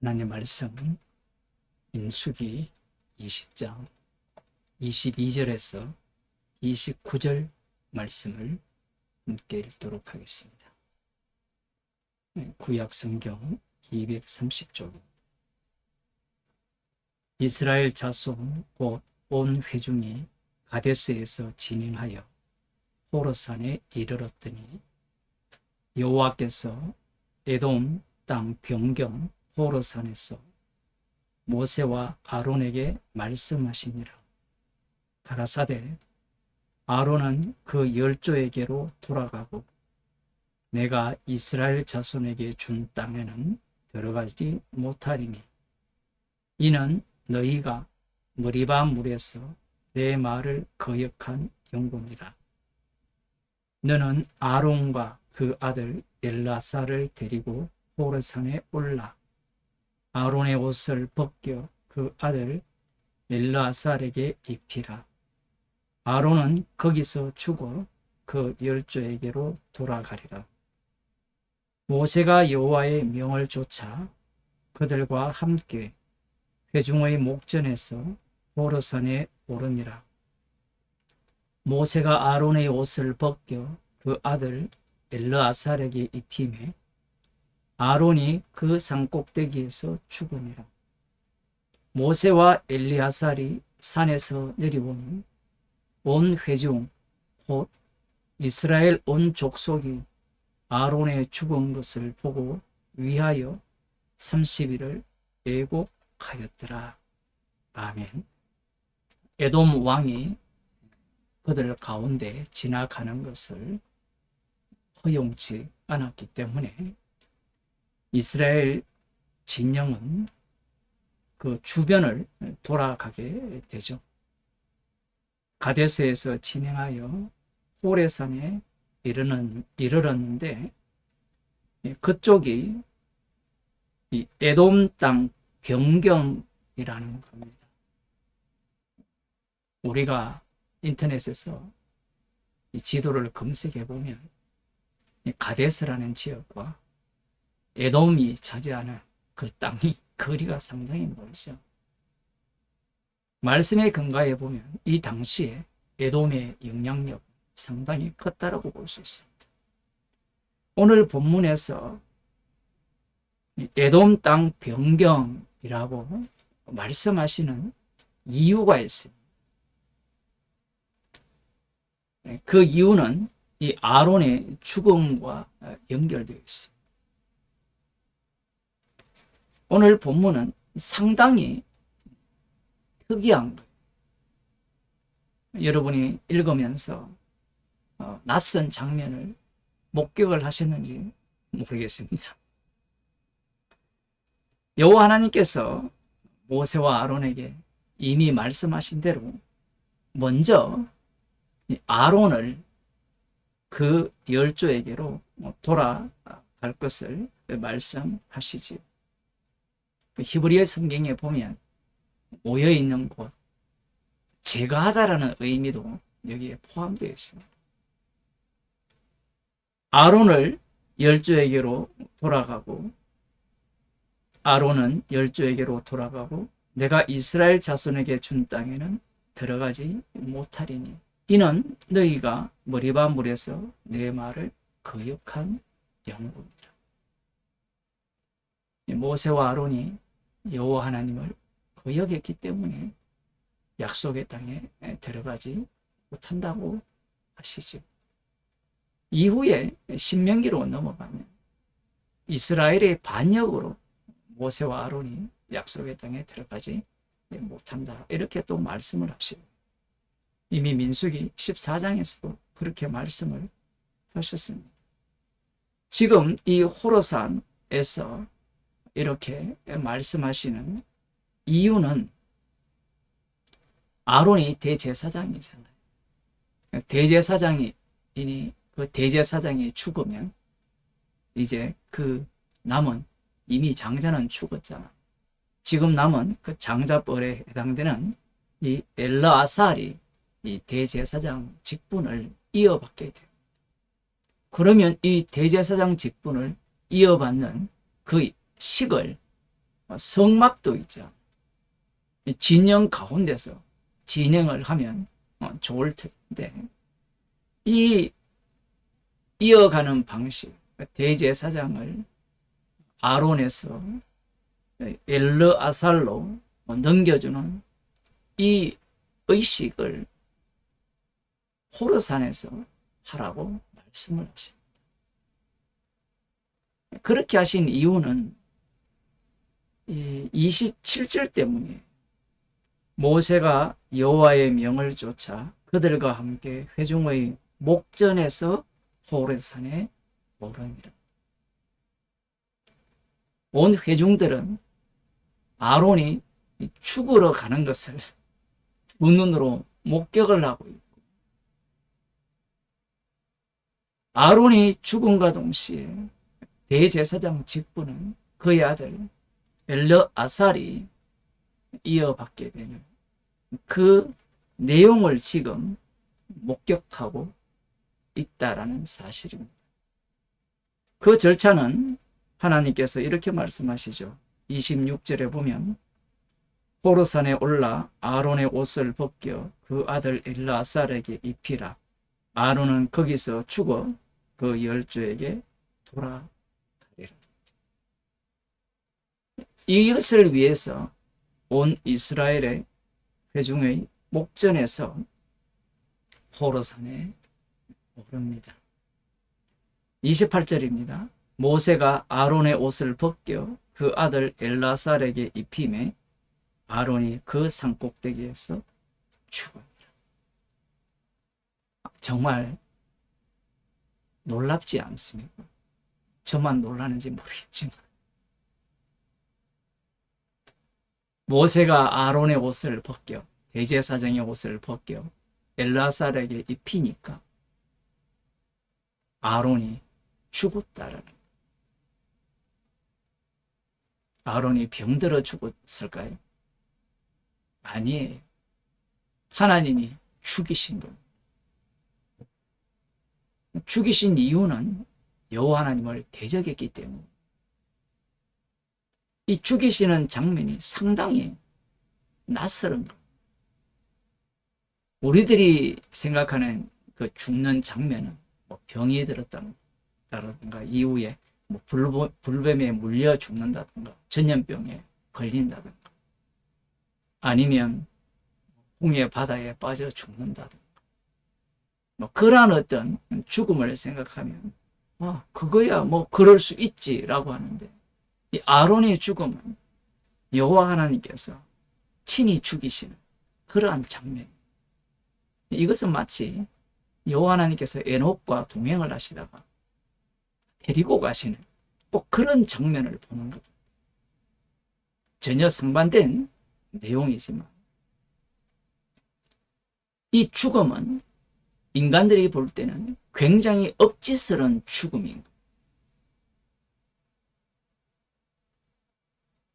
하나님 말씀 민수기 20장 22절에서 29절 말씀을 함께 읽도록 하겠습니다. 구약 성경 230쪽입니다. 이스라엘 자손 곧 온 회중이 가데스에서 진행하여 호르산에 이르렀더니 여호와께서 에돔 땅 변경 호르산에서 모세와 아론에게 말씀하시니라. 가라사대 아론은 그 열조에게로 돌아가고 내가 이스라엘 자손에게 준 땅에는 들어가지 못하리니 이는 너희가 머리바 물에서 내 말을 거역한 영혼이라. 너는 아론과 그 아들 엘라사를 데리고 호르산에 올라 아론의 옷을 벗겨 그 아들 엘라살에게 입히라. 아론은 거기서 죽어 그 열조에게로 돌아가리라. 모세가 여호와의 명을 좇아 그들과 함께 회중의 목전에서 호르산에 오르니라. 모세가 아론의 옷을 벗겨 그 아들 엘르아살에게 입히매 아론이 그 산꼭대기에서 죽으니라. 모세와 엘리아살이 산에서 내려오니 온 회중 곧 이스라엘 온 족속이 아론의 죽은 것을 보고 위하여 30일을 애곡하였더라. 아멘. 에돔 왕이 그들 가운데 지나가는 것을 허용치 않았기 때문에 이스라엘 진영은 그 주변을 돌아가게 되죠. 가데스에서 진행하여 호레산에 이르렀는데 그쪽이 이 에돔 땅 변경이라는 겁니다. 우리가 인터넷에서 이 지도를 검색해 보면 가데스라는 지역과 에돔이 차지하는 그 땅이 거리가 상당히 멀죠. 말씀에 근거해 보면 이 당시에 에돔의 영향력 상당히 컸다라고 볼 수 있습니다. 오늘 본문에서 에돔 땅 변경이라고 말씀하시는 이유가 있습니다. 그 이유는 이 아론의 죽음과 연결되어 있습니다. 오늘 본문은 상당히 특이한 거예요. 여러분이 읽으면서 낯선 장면을 목격을 하셨는지 모르겠습니다. 여호와 하나님께서 모세와 아론에게 이미 말씀하신 대로 먼저 아론을 그 열조에게로 돌아갈 것을 말씀하시지요. 히브리어 성경에 보면 모여있는 곳, 제거하다라는 의미도 여기에 포함되어 있습니다. 아론을 열조에게로 돌아가고 아론은 열조에게로 돌아가고 내가 이스라엘 자손에게 준 땅에는 들어가지 못하리니 이는 너희가 머리바 물에서 내 말을 거역한 영혼이라. 모세와 아론이 여호와 하나님을 거역했기 때문에 약속의 땅에 들어가지 못한다고 하시죠. 이후에 신명기로 넘어가면 이스라엘의 반역으로 모세와 아론이 약속의 땅에 들어가지 못한다. 이렇게 또 말씀을 하시고 이미 민수기 14장에서도 그렇게 말씀을 하셨습니다. 지금 이 호르산에서 이렇게 말씀하시는 이유는 아론이 대제사장이잖아요. 대제사장이니 그 대제사장이 죽으면 이제 그 남은 이미 장자는 죽었잖아요. 지금 남은 그 장자벌에 해당되는 이 엘르아살이 이 대제사장 직분을 이어받게 됩니다. 그러면 이 대제사장 직분을 이어받는 그 식을 성막도 있죠. 진영 가운데서 진행을 하면 좋을 텐데, 이 이어가는 방식, 대제사장을 아론에서 엘르아살로 넘겨주는 이 의식을 호르산에서 하라고 말씀을 하십니다. 그렇게 하신 이유는 27절 때문이에요. 모세가 여호와의 명을 쫓아 그들과 함께 회중의 목전에서 호렙산에 오르니라. 온 회중들은 아론이 죽으러 가는 것을 두 눈으로 목격을 하고 있고, 아론이 죽음과 동시에 대제사장 직분은 그의 아들 엘르아살이 이어받게 되는 그 내용을 지금 목격하고 있다라는 사실입니다. 그 절차는 하나님께서 이렇게 말씀하시죠. 26절에 보면 호르산에 올라 아론의 옷을 벗겨 그 아들 엘르아살에게 입히라. 아론은 거기서 죽어 그 열조에게 돌아가리라. 이것을 위해서 온 이스라엘의 회중의 목전에서 호르산에 오릅니다. 28절입니다. 모세가 아론의 옷을 벗겨 그 아들 엘르아살에게 입히매 아론이 그 산꼭대기에서 죽으니라. 정말 놀랍지 않습니까? 저만 놀라는지 모르겠지만, 모세가 아론의 옷을 벗겨, 대제사장의 옷을 벗겨 엘르아살에게 입히니까 아론이 죽었다라는 거예요. 아론이 병들어 죽었을까요? 아니에요. 하나님이 죽이신 겁니다. 죽이신 이유는 여호와 하나님을 대적했기 때문에. 이 죽이시는 장면이 상당히 낯설은 겁니다. 우리들이 생각하는 그 죽는 장면은 병이 들었다든가 이후에 불뱀에 물려 죽는다든가 전염병에 걸린다든가 아니면 홍해 바다에 빠져 죽는다든가 그러한 어떤 죽음을 생각하면 그거야 그럴 수 있지라고 하는데, 이 아론의 죽음은 여호와 하나님께서 친히 죽이시는 그러한 장면. 이것은 마치 여호와 하나님께서 에녹과 동행을 하시다가 데리고 가시는 꼭 그런 장면을 보는 것 같아요. 전혀 상반된 내용이지만 이 죽음은 인간들이 볼 때는 굉장히 억지스러운 죽음인 거예요.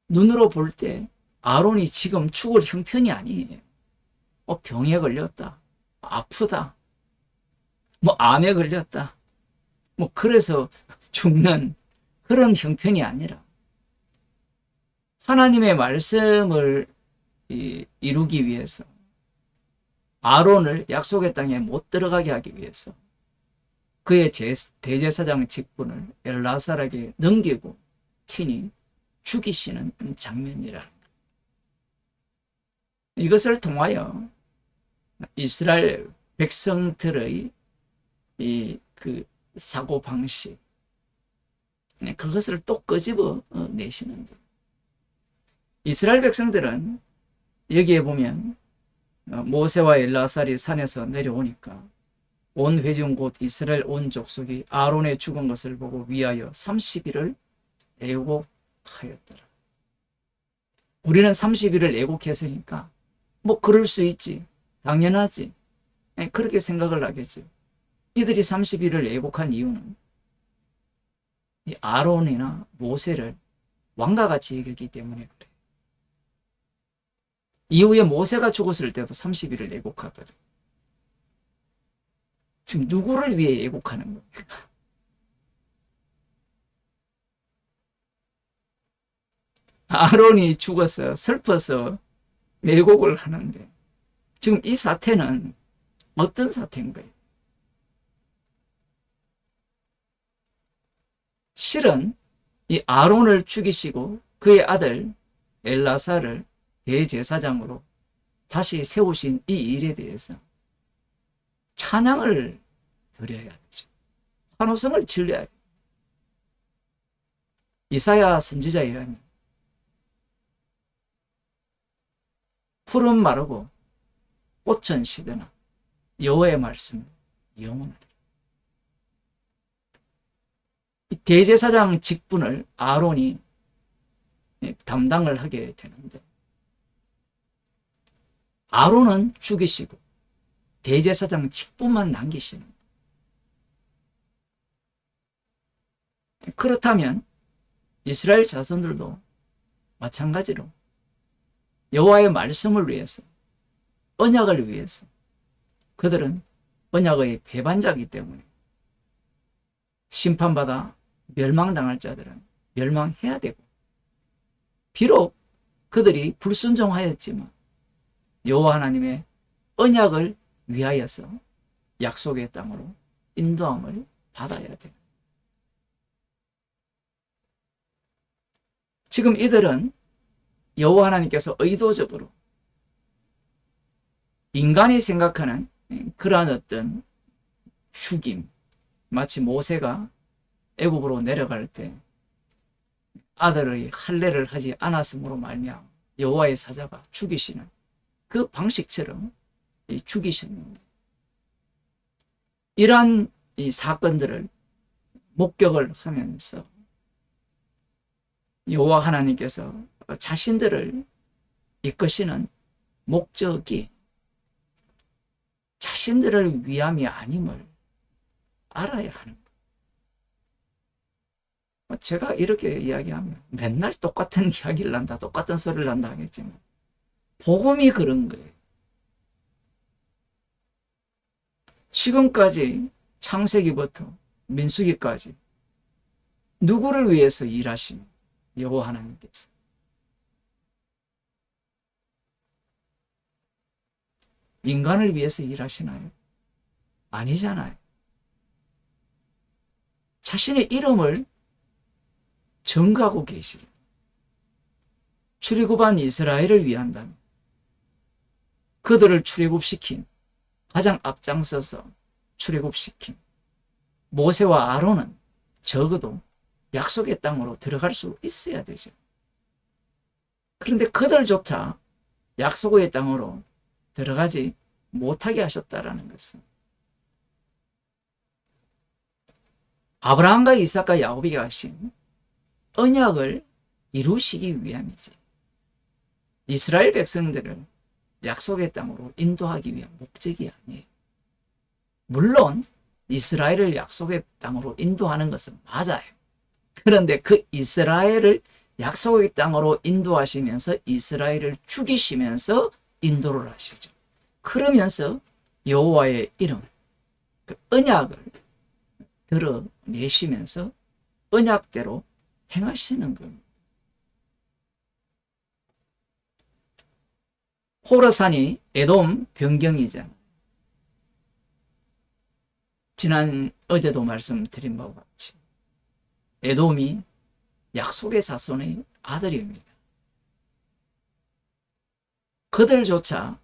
눈으로 볼 때 아론이 지금 죽을 형편이 아니에요. 병에 걸렸다, 아프다, 암에 걸렸다, 그래서 죽는 그런 형편이 아니라 하나님의 말씀을 이루기 위해서 아론을 약속의 땅에 못 들어가게 하기 위해서 그의 대제사장 직분을 엘르아살에게 넘기고 친히 죽이시는 장면이라. 이것을 통하여 이스라엘 백성들의 그 사고 방식, 그것을 또 끄집어 내시는데, 이스라엘 백성들은 여기에 보면 모세와 엘르아살이 산에서 내려오니까 온 회중 곧 이스라엘 온 족속이 아론의 죽은 것을 보고 위하여 30일을 애곡하였더라. 우리는 30일을 애곡했으니까 그럴 수 있지, 당연하지, 그렇게 생각을 하겠죠. 이들이 30일을 애곡한 이유는 이 아론이나 모세를 왕가같이 여겼기 때문에 그래. 이후에 모세가 죽었을 때도 30일을 애곡하거든. 지금 누구를 위해 애곡하는 겁니까? 아론이 죽어서 슬퍼서 매곡을 하는데, 지금 이 사태는 어떤 사태인 거예요? 실은 이 아론을 죽이시고 그의 아들 엘라사를 대제사장으로 다시 세우신 이 일에 대해서 찬양을 드려야 되죠. 환호성을 질러야 돼요. 이사야 선지자에 의하면 푸른 마르고 꽃은 시드나 여호와의 말씀은 영원하리라. 대제사장 직분을 아론이 담당을 하게 되는데, 아론은 죽이시고 대제사장 직분만 남기시는 거예요. 그렇다면 이스라엘 자손들도 마찬가지로 여호와의 말씀을 위해서, 언약을 위해서, 그들은 언약의 배반자이기 때문에 심판받아 멸망당할 자들은 멸망해야 되고, 비록 그들이 불순종하였지만 여호와 하나님의 언약을 위하여서 약속의 땅으로 인도함을 받아야 돼요. 지금 이들은 여호와 하나님께서 의도적으로 인간이 생각하는 그러한 어떤 죽임, 마치 모세가 애굽으로 내려갈 때 아들의 할례를 하지 않았으므로 말미암아 여호와의 사자가 죽이시는 그 방식처럼 죽이셨는데, 이러한 이 사건들을 목격을 하면서 여호와 하나님께서 자신들을 이끄시는 목적이 자신들을 위함이 아님을 알아야 하는 거예요. 제가 이렇게 이야기하면 맨날 똑같은 이야기를 한다, 똑같은 소리를 한다 하겠지만, 복음이 그런 거예요. 지금까지 창세기부터 민수기까지 누구를 위해서 일하시며? 여호와 하나님께서. 인간을 위해서 일하시나요? 아니잖아요. 자신의 이름을 정하고 계시죠. 출애굽한 이스라엘을 위한다면 그들을 출애굽시킨, 가장 앞장서서 출애굽시킨 모세와 아론은 적어도 약속의 땅으로 들어갈 수 있어야 되죠. 그런데 그들조차 약속의 땅으로 들어가지 못하게 하셨다라는 것은 아브라함과 이삭과 야곱에게 하신 언약을 이루시기 위함이지, 이스라엘 백성들을 약속의 땅으로 인도하기 위한 목적이 아니에요. 물론 이스라엘을 약속의 땅으로 인도하는 것은 맞아요. 그런데 그 이스라엘을 약속의 땅으로 인도하시면서 이스라엘을 죽이시면서 인도를 하시죠. 그러면서 여호와의 이름, 그 언약을 드러내시면서 언약대로 행하시는 겁니다. 호라산이 에돔 변경이잖아요. 어제도 말씀드린 바와 같이 에돔이 약속의 자손의 아들입니다. 그들조차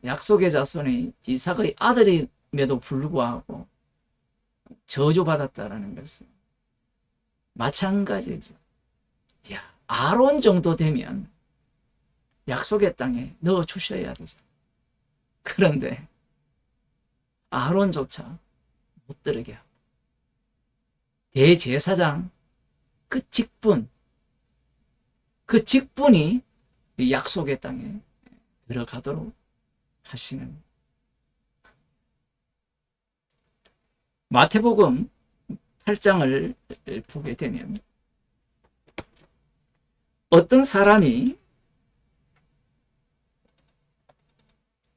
약속의 자손의 이삭의 아들임에도 불구하고 저주받았다는 것은 마찬가지죠. 아론 정도 되면 약속의 땅에 넣어 주셔야 되잖아요. 그런데 아론조차 못 들어게 하고 대제사장 그 직분이 약속의 땅에 들어가도록 하시는. 마태복음 8장을 보게 되면 어떤 사람이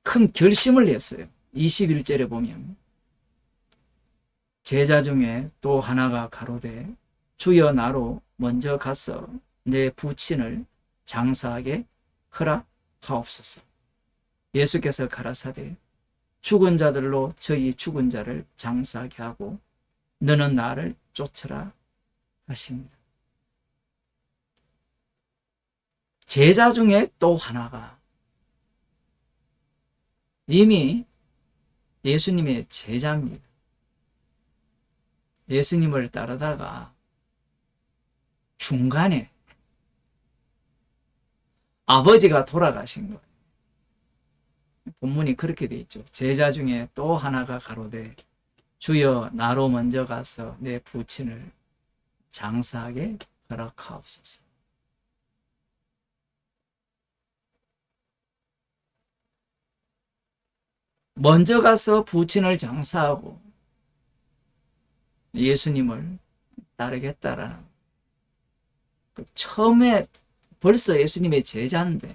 큰 결심을 했어요. 21절에 보면 제자 중에 또 하나가 가로되 주여 나로 먼저 가서 내 부친을 장사하게 허락하옵소서. 예수께서 가라사대 죽은 자들로 저희 죽은 자를 장사하게 하고 너는 나를 쫓으라 하십니다. 제자 중에 또 하나가 이미 예수님의 제자입니다. 예수님을 따르다가 중간에 아버지가 돌아가신 거예요. 본문이 그렇게 돼 있죠. 제자 중에 또 하나가 가로되 주여 나로 먼저 가서 내 부친을 장사하게 허락하옵소서. 먼저 가서 부친을 장사하고 예수님을 따르겠다라는, 처음에 벌써 예수님의 제자인데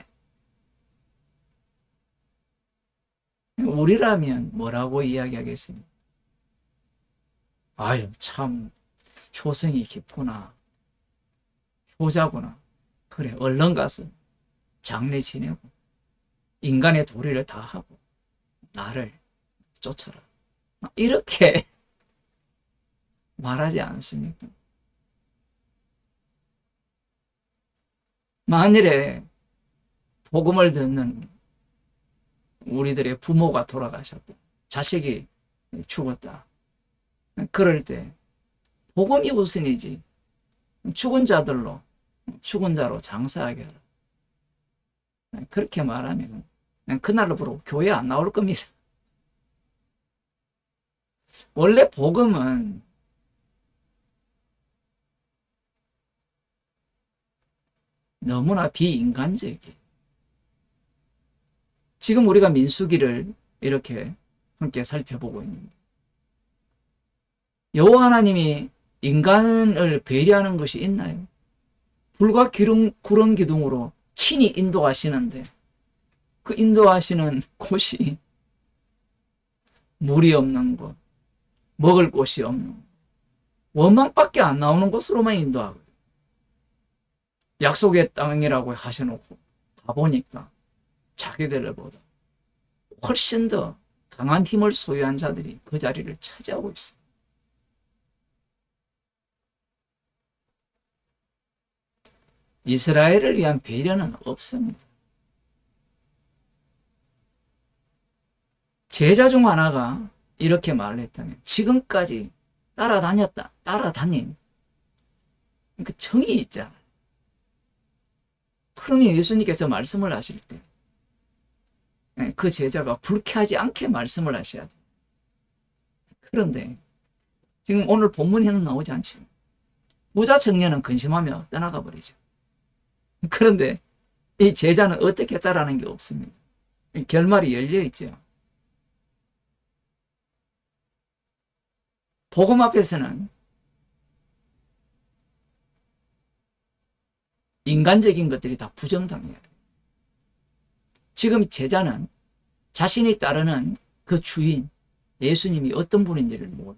우리라면 뭐라고 이야기하겠습니까? 아유, 참 효성이 깊구나, 효자구나, 그래 얼른 가서 장례 지내고 인간의 도리를 다 하고 나를 쫓아라, 이렇게 말하지 않습니까? 만일에 복음을 듣는 우리들의 부모가 돌아가셨다, 자식이 죽었다, 그럴 때 복음이 우선이지 죽은 자들로, 죽은 자로 장사하게 하라, 그렇게 말하면 그날로부터 교회 안 나올 겁니다. 원래 복음은 너무나 비인간적이에요. 지금 우리가 민수기를 이렇게 함께 살펴보고 있는데 여호와 하나님이 인간을 배려하는 것이 있나요? 불과 구름 기둥으로 친히 인도하시는데 그 인도하시는 곳이 물이 없는 곳, 먹을 곳이 없는 곳, 원망밖에 안 나오는 곳으로만 인도하거든요. 약속의 땅이라고 하셔놓고 가보니까 자기들보다 훨씬 더 강한 힘을 소유한 자들이 그 자리를 차지하고 있어요. 이스라엘을 위한 배려는 없습니다. 제자 중 하나가 이렇게 말을 했다면 지금까지 따라다닌 그 정이 있잖아요. 그러면 예수님께서 말씀을 하실 때 그 제자가 불쾌하지 않게 말씀을 하셔야 돼요. 그런데 지금 오늘 본문에는 나오지 않지만 부자 청년은 근심하며 떠나가 버리죠. 그런데 이 제자는 어떻게 따라하는 게 없습니다. 결말이 열려 있죠. 복음 앞에서는 인간적인 것들이 다 부정당해요. 지금 제자는 자신이 따르는 그 주인 예수님이 어떤 분인지를 몰라요.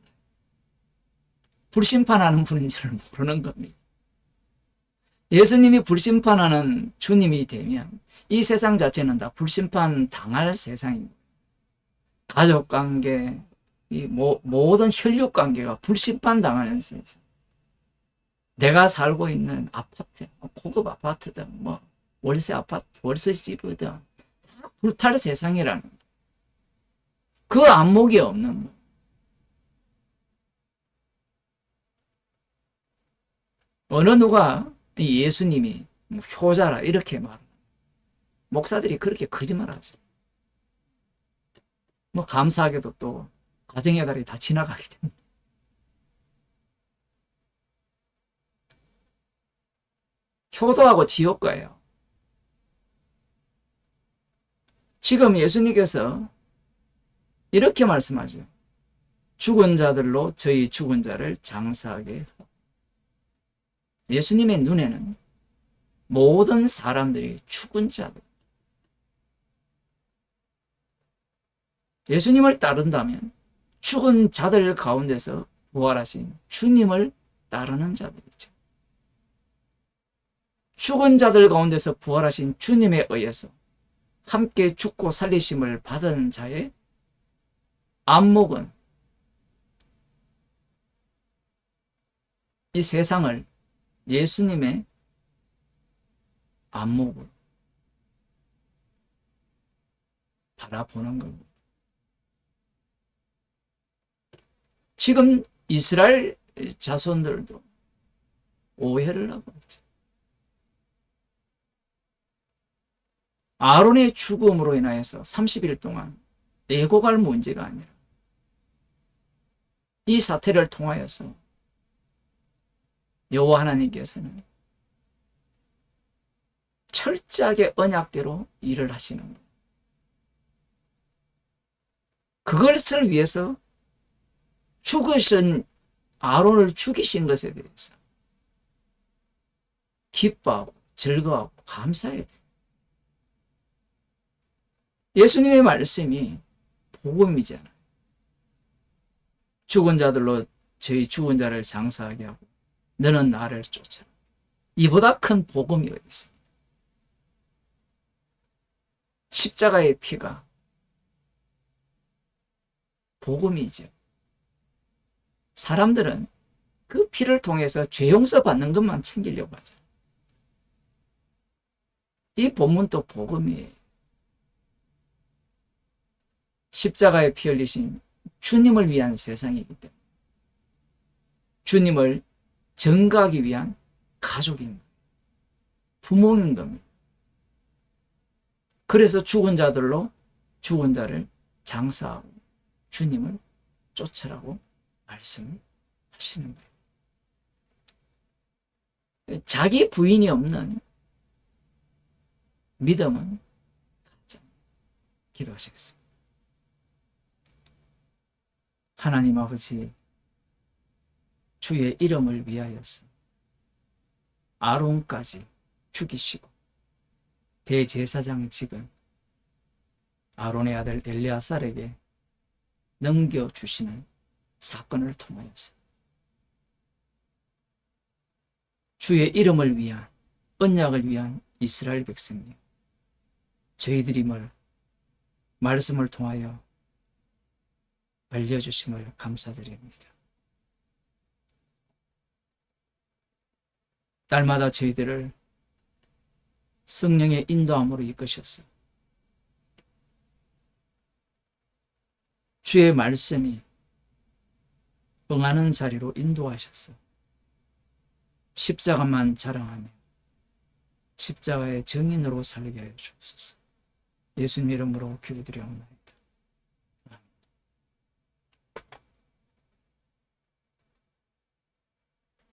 불심판하는 분인지를 모르는 겁니다. 예수님이 불심판하는 주님이 되면 이 세상 자체는 다 불심판 당할 세상입니다. 가족관계, 이 모든 혈육관계가 불심판 당하는 세상. 내가 살고 있는 아파트, 고급 아파트든 월세 아파트, 월세 집이든 다 불탈 세상이라는 거예요. 그 안목이 없는 거예요. 어느 누가 예수님이 효자라 이렇게 말합니다. 목사들이 그렇게 거짓말하죠. 감사하게도 또 가정의 달이 다 지나가게 됩니다. 효도하고 지옥가예요. 지금 예수님께서 이렇게 말씀하죠. 죽은 자들로 저희 죽은 자를 장사하게 하고. 예수님의 눈에는 모든 사람들이 죽은 자들. 예수님을 따른다면 죽은 자들 가운데서 부활하신 주님을 따르는 자들이죠. 죽은 자들 가운데서 부활하신 주님에 의해서 함께 죽고 살리심을 받은 자의 안목은 이 세상을 예수님의 안목으로 바라보는 겁니다. 지금 이스라엘 자손들도 오해를 하고 있죠. 아론의 죽음으로 인하여서 30일 동안 애고갈 문제가 아니라 이 사태를 통하여서 여호와 하나님께서는 철저하게 언약대로 일을 하시는 거예요. 그것을 위해서 죽으신 아론을 죽이신 것에 대해서 기뻐하고 즐거워하고 감사해야 돼요. 예수님의 말씀이 복음이잖아요. 죽은 자들로 저희 죽은 자를 장사하게 하고 너는 나를 쫓아. 이보다 큰 복음이 어디 있습니까? 십자가의 피가 복음이죠. 사람들은 그 피를 통해서 죄 용서 받는 것만 챙기려고 하잖아요. 이 본문도 복음이에요. 십자가에 피 흘리신 주님을 위한 세상이기 때문에 주님을 전가하기 위한 가족인 거예요. 부모인 겁니다. 그래서 죽은 자들로 죽은 자를 장사하고 주님을 쫓으라고 말씀을 하시는 거예요. 자기 부인이 없는 믿음은 가짜. 기도하시겠습니다. 하나님 아버지, 주의 이름을 위하여서 아론까지 죽이시고 대제사장직은 아론의 아들 엘리아살에게 넘겨주시는 사건을 통하여서 주의 이름을 위한 언약을 위한 이스라엘 백성님, 저희들임을 말씀을 통하여 알려주심을 감사드립니다. 날마다 저희들을 성령의 인도함으로 이끄셔서 주의 말씀이 응하는 자리로 인도하셔서 십자가만 자랑하며 십자가의 증인으로 살게 하여 주옵소서. 예수님 이름으로 기도드리옵나이다.